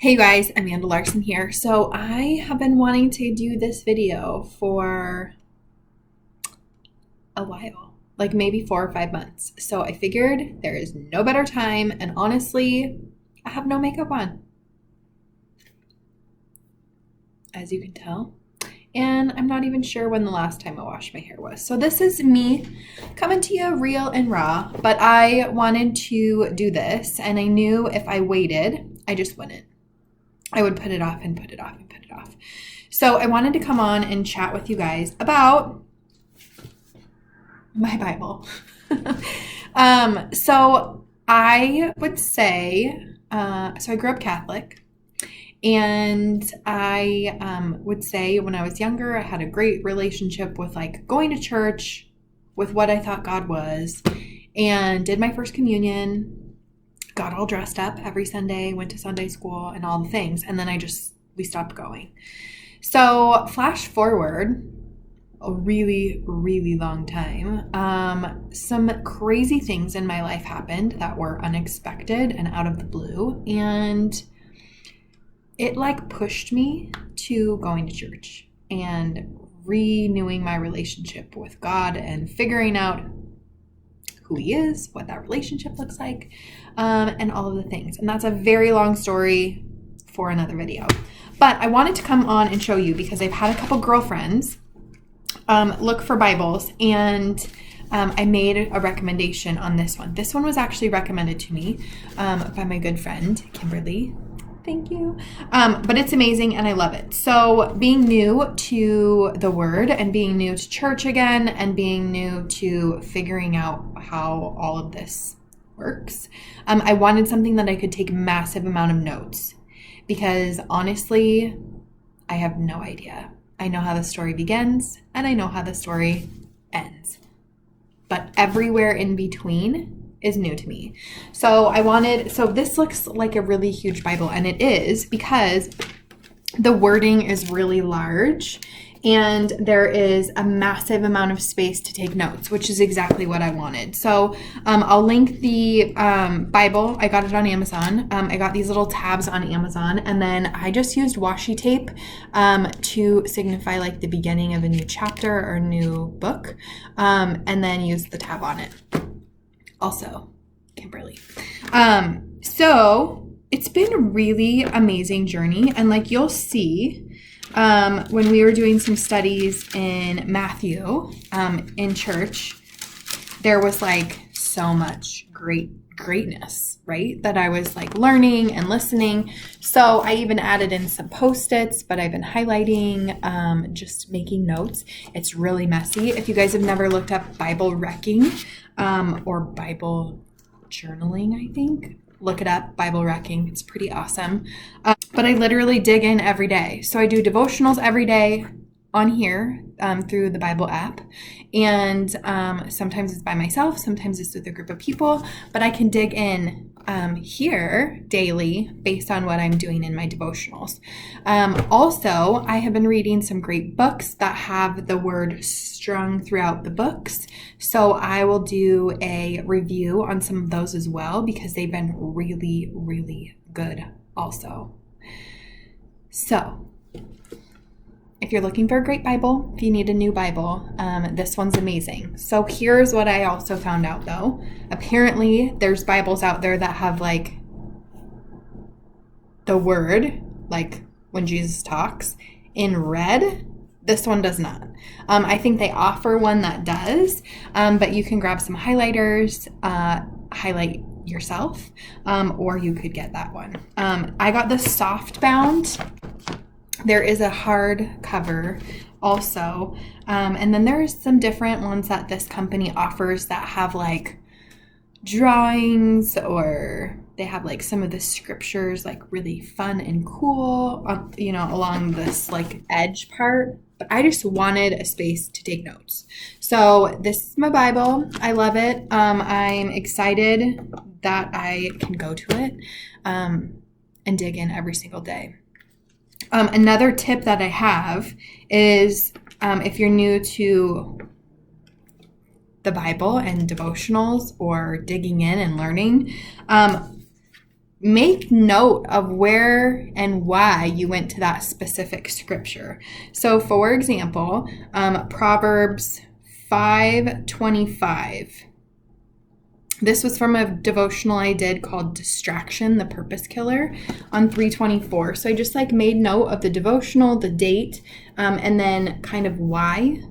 Hey guys, Amanda Larson here. So I have been wanting to do this video for a while, like maybe 4 or 5 months. So I figured there is no better time, and honestly, I have no makeup on, as you can tell. And I'm not even sure when the last time I washed my hair was. So this is me coming to you real and raw, but I wanted to do this, and I knew if I waited, I just wouldn't. I would put it off and put it off and put it off. So I wanted to come on and chat with you guys about my Bible. So I would say, so I grew up Catholic, and I would say when I was younger, I had a great relationship with like going to church with what I thought God was, and did my first communion, got all dressed up every Sunday, went to Sunday school and all the things. And then we stopped going. So flash forward a really, really long time. Some crazy things in my life happened that were unexpected and out of the blue. And it like pushed me to going to church and renewing my relationship with God and figuring out who he is, what that relationship looks like, and all of the things. And that's a very long story for another video. But I wanted to come on and show you because I've had a couple girlfriends look for Bibles, and I made a recommendation on this one. This one was actually recommended to me by my good friend, Kimberly. Thank you. But it's amazing and I love it. So being new to the word and being new to church again and being new to figuring out how all of this works, I wanted something that I could take a massive amount of notes because honestly, I have no idea. I know how the story begins and I know how the story ends. But everywhere in between is new to me. So this looks like a really huge Bible, and it is because the wording is really large and there is a massive amount of space to take notes, which is exactly what I wanted. So I'll link the Bible. I got it on Amazon. I got these little tabs on Amazon, and then I just used washi tape to signify like the beginning of a new chapter or a new book, and then used the tab on it. Also, Kimberly. So it's been a really amazing journey. And like you'll see, when we were doing some studies in Matthew, in church, there was like so much greatness, right? That I was like learning and listening. So I even added in some Post-its, but I've been highlighting, just making notes. It's really messy. If you guys have never looked up Bible wrecking, or Bible journaling, I think. Look it up, Bible wrecking. It's pretty awesome. But I literally dig in every day. So I do devotionals every day on here through the Bible app. And sometimes it's by myself, sometimes it's with a group of people, but I can dig in here daily based on what I'm doing in my devotionals. Also, I have been reading some great books that have the word strung throughout the books. So I will do a review on some of those as well because they've been really, really good also. So if you're looking for a great Bible, if you need a new Bible, this one's amazing. So here's what I also found out though. Apparently there's Bibles out there that have like the word, like when Jesus talks, in red. This one does not. I think they offer one that does, but you can grab some highlighters, highlight yourself, or you could get that one. I got the soft bound. There is a hard cover also. And then there's some different ones that this company offers that have like drawings, or they have like some of the scriptures like really fun and cool, along this like edge part. But I just wanted a space to take notes. So this is my Bible. I love it. I'm excited that I can go to it and dig in every single day. Another tip that I have is if you're new to the Bible and devotionals or digging in and learning, make note of where and why you went to that specific scripture. So, for example, Proverbs 5:25. This was from a devotional I did called Distraction, the Purpose Killer, on 324. So I just like made note of the devotional, the date, and then kind of why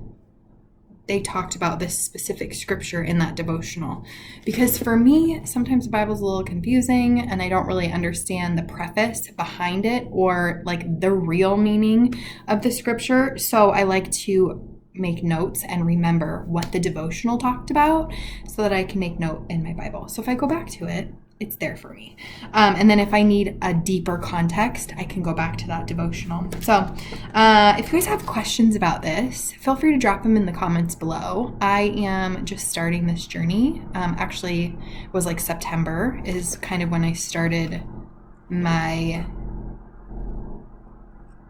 they talked about this specific scripture in that devotional. Because for me, sometimes the Bible's a little confusing and I don't really understand the preface behind it or like the real meaning of the scripture. So I like to make notes and remember what the devotional talked about so that I can make note in my Bible. So if I go back to it, it's there for me. And then if I need a deeper context, I can go back to that devotional. So if you guys have questions about this, feel free to drop them in the comments below. I am just starting this journey. Actually, it was like September is kind of when I started my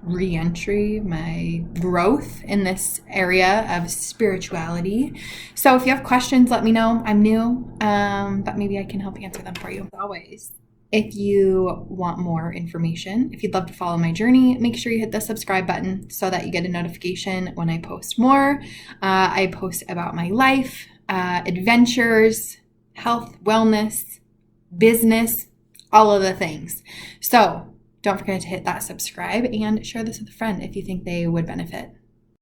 re-entry, my growth in this area of spirituality. So if you have questions, let me know. I'm new, but maybe I can help answer them for you. As always, if you want more information, if you'd love to follow my journey, make sure you hit the subscribe button so that you get a notification when I post more. I post about my life, adventures, health, wellness, business, all of the things. So don't forget to hit that subscribe and share this with a friend if you think they would benefit.